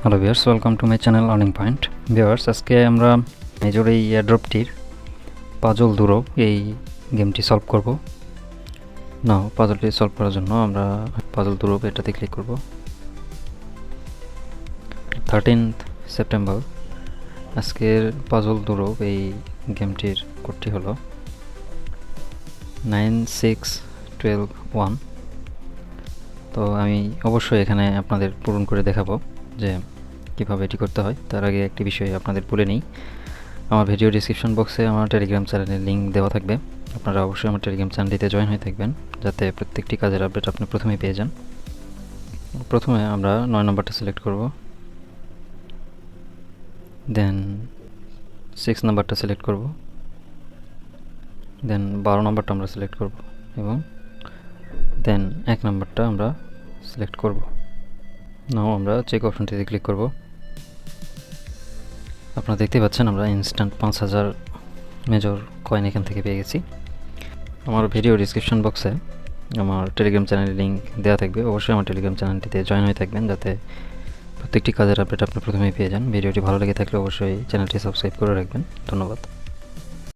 Hello viewers, welcome to my channel earning point. Viewers, আজকে আমরা major এই এয়ারড্রপটির puzzle দুরব এই গেমটি সলভ করব। পাজলটি সলভ করার জন্য আমরা পাজল দুরব এটাতে ক্লিক করব। 13th সেপ্টেম্বর আজকের পাজল দুরব এই গেমটির কোডটি হলো 96121। তো আমি অবশ্যই এখানে আপনাদের পূরণ করে দেখাবো যে কীভাবে এটি করতে হয়। তার আগে একটি বিষয় আপনাদের বলে নিই, আমার ভিডিও ডিসক্রিপশন বক্সে আমার টেলিগ্রাম চ্যানেলের লিঙ্ক দেওয়া থাকবে। আপনারা অবশ্যই আমার টেলিগ্রাম চ্যানেলটিতে জয়েন হয়ে থাকবেন, যাতে প্রত্যেকটি কাজের আপডেট আপনি প্রথমেই পেয়ে যান। প্রথমে আমরা 9 নম্বরটা সিলেক্ট করব, দেন 6 নম্বরটা সিলেক্ট করব, দেন 12 নম্বরটা আমরা সিলেক্ট করব এবং দেন 1 নম্বরটা আমরা সিলেক্ট করব। নাও আমরা চেক অপশনটিতে ক্লিক করব। আপনারা দেখতে পাচ্ছেন আমরা ইনস্ট্যান্ট 5000 মেজর কয়েন এখান থেকে পেয়ে গেছি। আমার ভিডিও ডিসক্রিপশন বক্সে আমার টেলিগ্রাম চ্যানেলের লিঙ্ক দেওয়া থাকবে। অবশ্যই আমার টেলিগ্রাম চ্যানেলটিতে জয়েন হয়ে থাকবেন, যাতে প্রত্যেকটি কাজের আপডেট আপনি প্রথমেই পেয়ে যান। ভিডিওটি ভালো লেগে থাকলে অবশ্যই চ্যানেলটি সাবস্ক্রাইব করে রাখবেন। ধন্যবাদ।